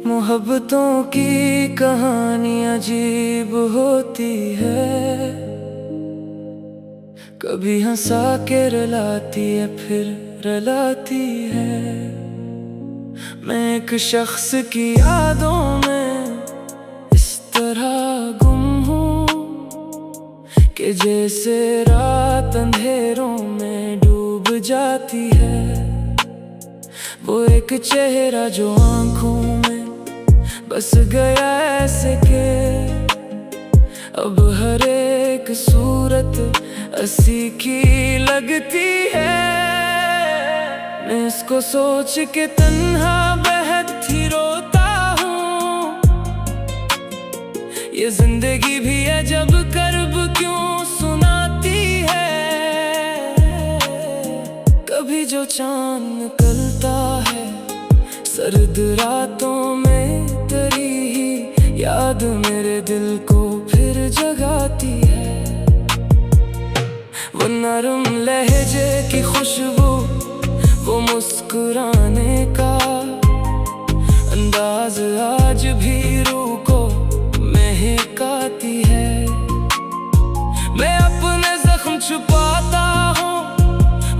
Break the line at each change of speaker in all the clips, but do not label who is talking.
मोहब्बतों की कहानी अजीब होती है। कभी हंसा के रुलाती है फिर रुलाती है। मैं एक शख्स की यादों में इस तरह गुम हूँ कि जैसे रात अंधेरों में डूब जाती है। वो एक चेहरा जो आँखों में बस गया ऐसे के अब हर एक सूरत हंसी की लगती है। मैं इसको सोच के तन्हा बहती रोता हूँ। ये जिंदगी भी है जब कर्ब क्यों सुनाती है। कभी जो चांद निकलता है सर्द रातों में, तेरी ही याद मेरे दिल को फिर जगाती है। वो नरम लहजे की खुशबू, वो मुस्कुराने का अंदाज आज भी रूह को महकाती है। मैं अपने जख्म छुपाता हूँ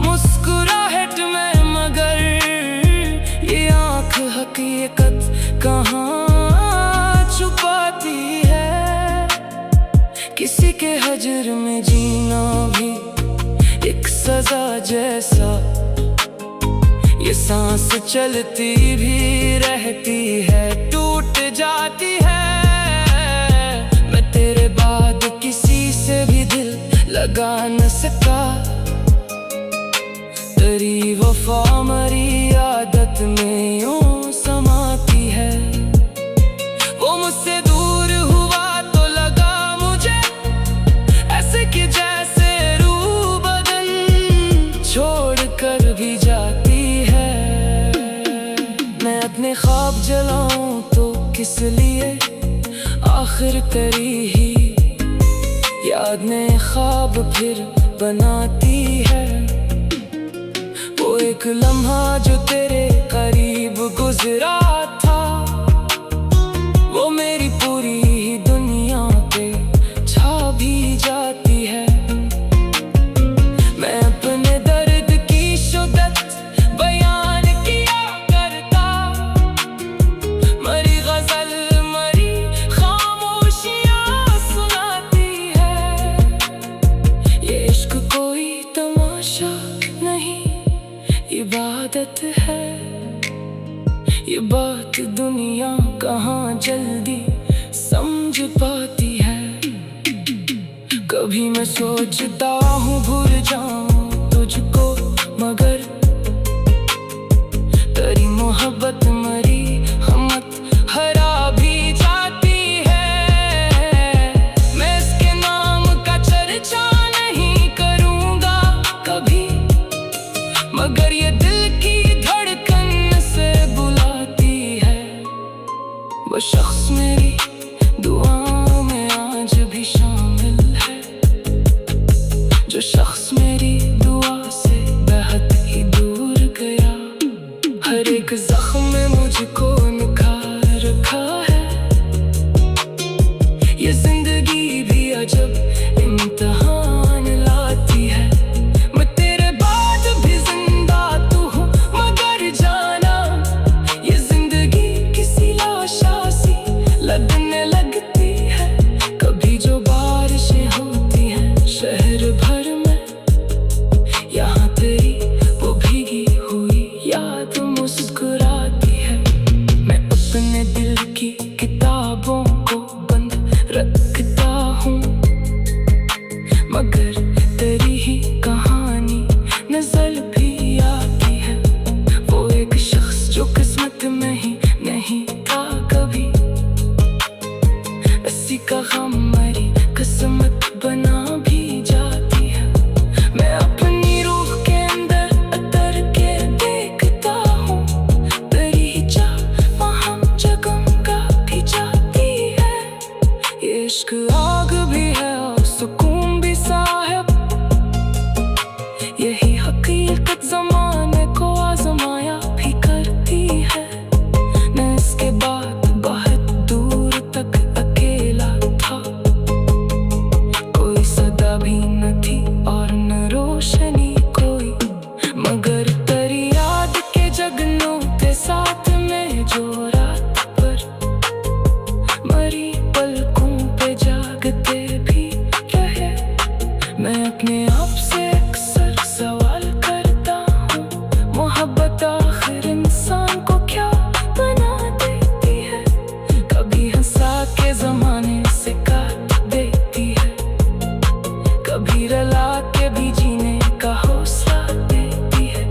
मुस्कुराहट में, मगर ये आँख हकीकत कहाँ छुपाती है। किसी के हजर में जीना भी एक सजा जैसा, ये सांस चलती भी रहती है टूट जाती है। मैं तेरे बाद किसी से भी दिल लगा न सका, तेरी वफा मरी आदत में यूं समाती है। वो मुझसे दूर हुआ तो लगा मुझे ऐसे कि जैसे रूह बदन छोड़ कर भी जाती है। मैं अपने ख्वाब जलाऊं तो किस लिए, आखिर तेरी ही याद में ख्वाब फिर बनाती है। वो एक लम्हा जो तेरे करीब गुजरा था, वो मेरी पूरी ही दुनिया पे छा भी जाती है। मैं अपने दर्द की शिद्दत बयान किया करता, मरी गजल मरी खामोशियाँ सुनाती है। ये इश्क कोई तमाशा नहीं, इबादत है। ये बात दुनिया कहाँ जल्दी समझ पाती है। कभी मैं सोचता हूँ भूल जाऊं तुझको, मगर तेरी मोहब्बत मरी हिम्मत हरा भी जाती है। मैं इसके नाम का चर्चा नहीं करूँगा कभी, मगर ये दिल की धड़कन से बुलाती है। वो शख्स मेरी दुआओं में आज भी शामिल है, जो शख्स मेरी दुआ से बेहद ही दूर गया। हर एक जख्म में मुझको निखार रखा है। ये जिंदगी भी अजब इम्तिहान लाती है। मैं तेरे बाद भी जिंदा तू हूँ, मगर जाना ये जिंदगी किसी लाशा सी लगने लगती है। कभी जो बारिशें होती हैं शहर भर में, उसके बाद बहुत दूर तक अकेला था। कोई सदा भी न थी और न रोशनी कोई, मगर तेरी याद के जगनों के साथ में जो रात पर मरी पलकों पे जागते भी रहे। मैं अपने आप से अक्सर सवाल करता हूँ, मोहब्बत आखिर इंसान को क्या बना देती है। कभी हंसा के जमाने से काट देती है, कभी रला के भी जीने का हौसला देती है।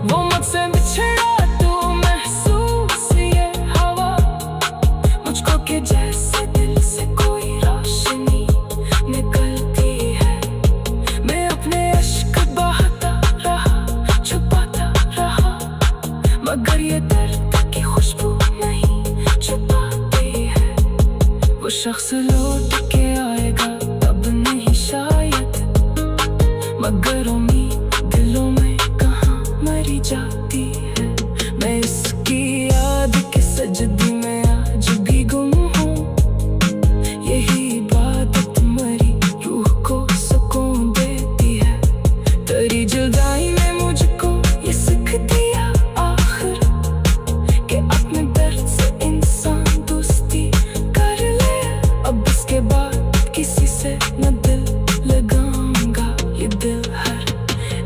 वो मुझसे बिछड़ा तो महसूस ये हवा, मुझको के जैसे दिल से कोई रोशनी निकलती है। मैं अपने अश्क बहाता रहा, छुपाता रहा, मगर ये दर्द की खुशबू नहीं छुपाती है। वो शख्स लौट के आएगा तब नहीं शायद, मगर उम्मीद दिलों में कहाँ मरी जाती है। मैं इसकी याद के सजदे में आज भी गुम हूँ, यही इबादत मरी रूह को सुकून देती है। तेरी जुदाई ने मुझको ये सीख दिया आखिर, कि अपने दर्द से इंसान दोस्ती कर ले। अब इसके बाद किसी से न दिल लगाऊंगा, ये दिल हर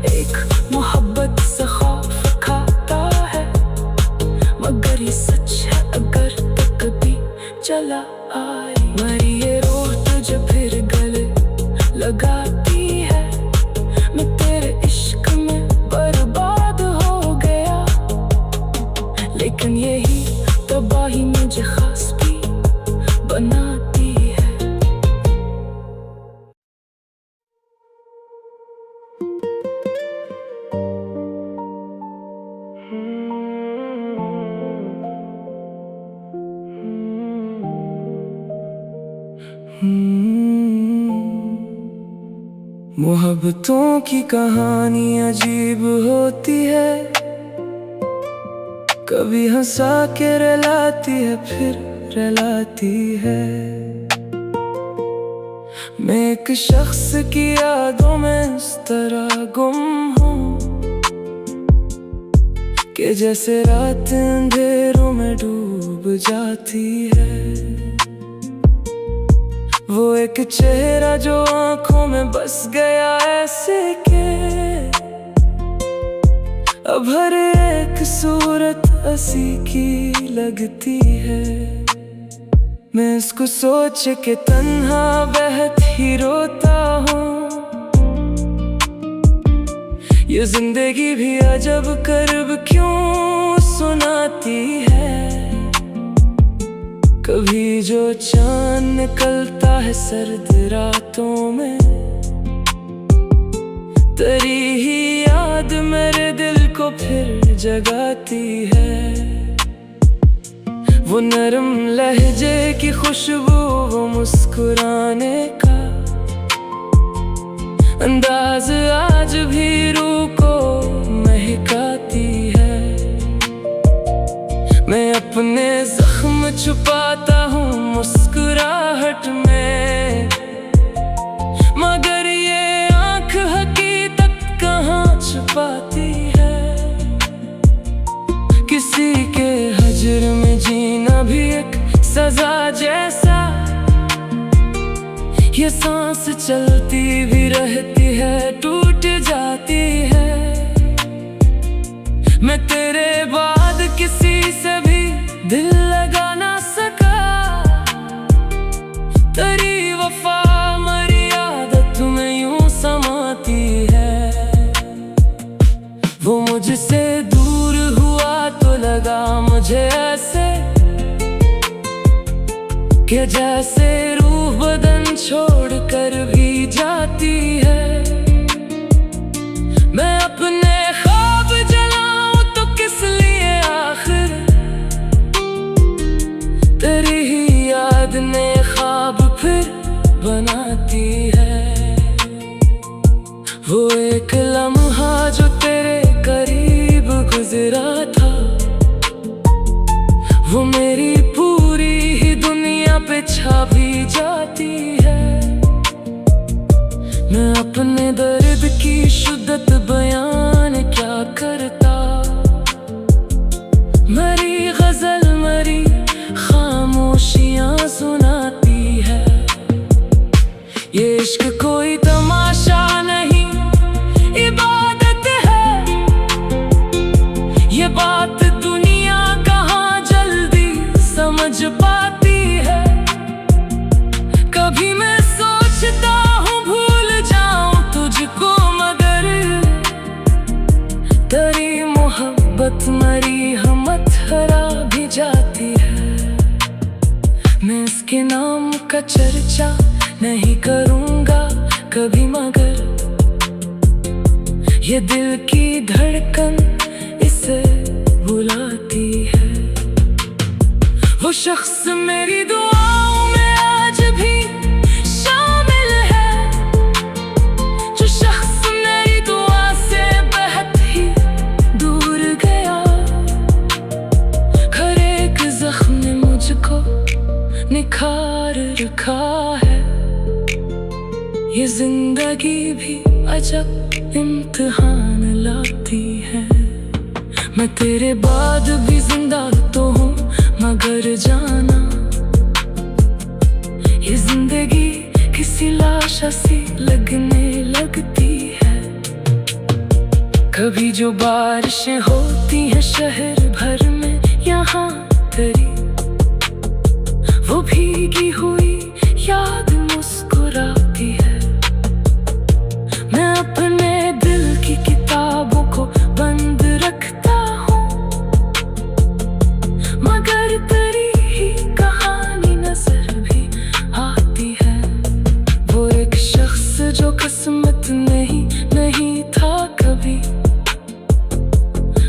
एक मोहब्बत से खौफ खाता है, मगर ये सच है अगर तो कभी चला आए। मरी ये रूह तुझे फिर गले लगाती है, मैं तेरे इश्क में बर्बाद हो गया, लेकिन यही तबाही मुझे खास भी बनाती है। मोहब्बतों की कहानी अजीब होती है, कभी हंसा के रुलाती है फिर रुलाती है। मैं एक शख्स की यादों में इस तरह गुम हूँ, कि जैसे रात अंधेरों में डूब जाती है। वो एक चेहरा जो आंखों में बस गया ऐसे के, अब हर एक सूरत हंसी की लगती है। मैं इसको सोच के तन्हा बहत ही रोता हूँ, ये जिंदगी भी अजब कर्ब क्यों सुनाती है। कभी जो चांद निकलता है सर्द रातों में, तेरी ही याद मेरे दिल को फिर जगाती है। वो नरम लहजे की खुशबू, वो मुस्कुराने का अंदाज आज भी रूह को महकाती है। मैं अपने जख्म छुपाता हूँ मुस्कुराहट में, मगर ये आँख हकीकत कहाँ छुपाती है। किसी के हजर में जीना भी एक सजा जैसा, ये सांस चलती भी रहती है टूट जाती है। मैं तेरे बाद किसी से भी दिल लगा ना सका, तेरी वफा मरी आदत में यूं समाती है। वो मुझसे दूर हुआ तो लगा मुझे ऐसे, कि जैसे रूह बदन छोड़ कर भी जाती है। मैं अपने ख्वाब जलाऊं तो किस लिए आखिर, तेरी ही याद ने ख्वाब फिर बनाती है। वो एक लम्हा जो तेरे करीब गुजरा था, वो मेरी पूरी ही दुनिया पे छा भी जाती है। मैं अपने दर्द की शिद्दत बयान क्या करता। मरी गजल मरी खामोशियां सुनाती है। ये इश्क कोई तमाशा नहीं, इबादत है। ये बात दुनिया कहाँ जल्दी समझ पाती है। कभी मैं सोचता हूँ भूल जाऊं तुझको, मगर तेरी मोहब्बत मरी हमत हरा भी जाती है। मैं इसके नाम का चर्चा नहीं करूँगा कभी, मगर ये दिल की धड़कन इसे बुलाती है। वो शख्स मेरी दुआओं में आज भी शामिल है, जो शख्स मेरी दुआ से बहुत ही दूर गया। हर एक जख्म ने मुझको निखार रखा है। ये जिंदगी भी अजब इम्तिहान लाती है। मैं तेरे बाद भी जिंदा तो हूँ, मगर जाना ये जिंदगी किसी लाशा सी लगने लगती है। कभी जो बारिशें होती हैं शहर भर में, यहाँ तेरी वो भीगी हुई याद मुस्कुराती है। मैं अपने दिल की किताबों को बंद रखता हूँ, मगर तेरी ही कहानी नजर भी आती है। वो एक शख्स जो किस्मत नहीं था कभी,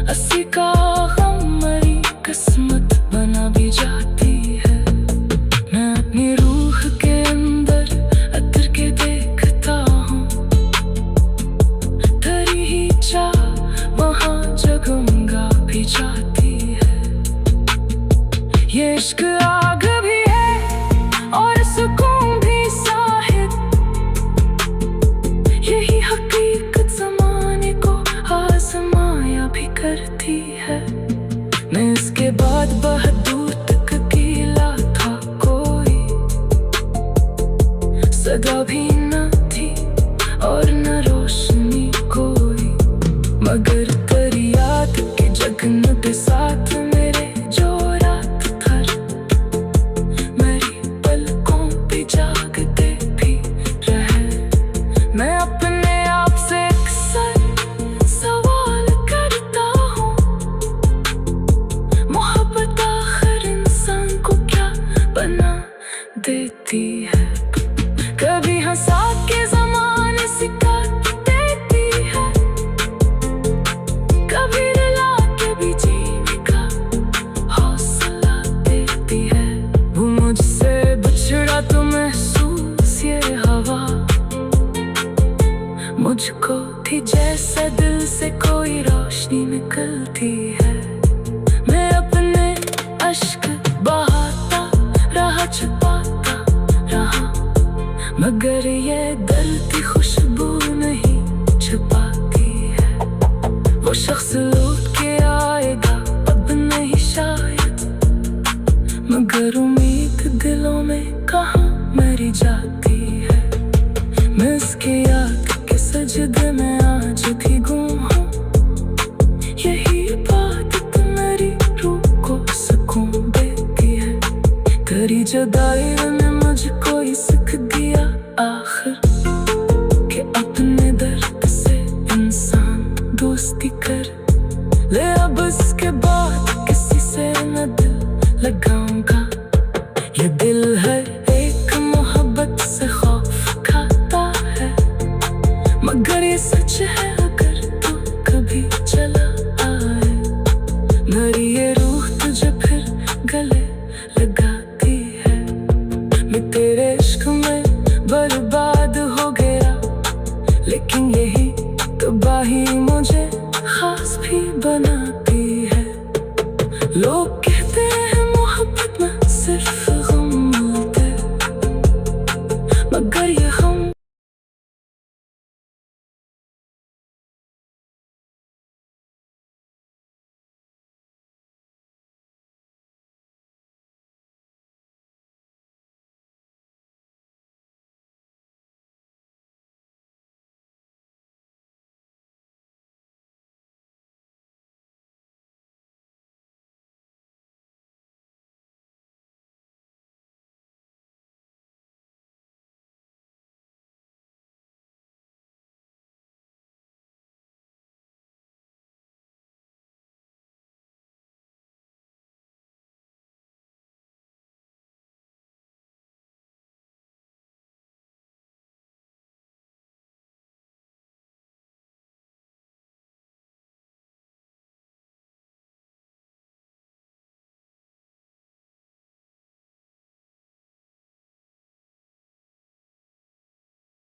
अस्सी का गम मरी किस्मत बना भी जाती है। मैं अपनी रूह के अंदर अतर के देखता हूँ, तेरी ही चाह वहाँ जगमगा भी जाती है। ये इश्क आग भी है और सुकून भी साहिब, यही हकीकत ज़माने को आज़माया भी करती है। मैं इसके बाद बहुत दूर तक अकेला था, कोई सदा भी न थी और न रोशनी कोई, मगर तेरी याद के जगमग साथ मेरे जो रात भर मेरी पलकों पे जागते भी रहे। मैं अपने आप से अक्सर सवाल करता हूँ, मोहब्बत आखिर इंसान को क्या बना देती है। कभी हंसा के ज़माने सिखा देती है, कभी रुला के भी जीने का हौसला देती है। वो मुझसे बिछड़ा तो महसूस ये हवा मुझको थी जैसे दिल से कोई रोशनी निकलती है। मैं अपने अश्क बहाता रहा, छुपाता रहा, मगर ये दर्द की खुशबू नहीं छुपाती है। वो शख्स लौट के आएगा अब नहीं शायद, मगर उम्मीद दिलों में कहाँ मरी जाती है। मैं इसके याद के सजदे में आज भी गुम हूँ, यही बात मेरी रूह को सुकून देती है। तेरी जुदाई ने मुझको ही सीख दिया आखिर कि अपने दर्द से इंसान दोस्ती कर ले। अब इसके बाद किसी से न दिल लगाऊंगा, ये दिल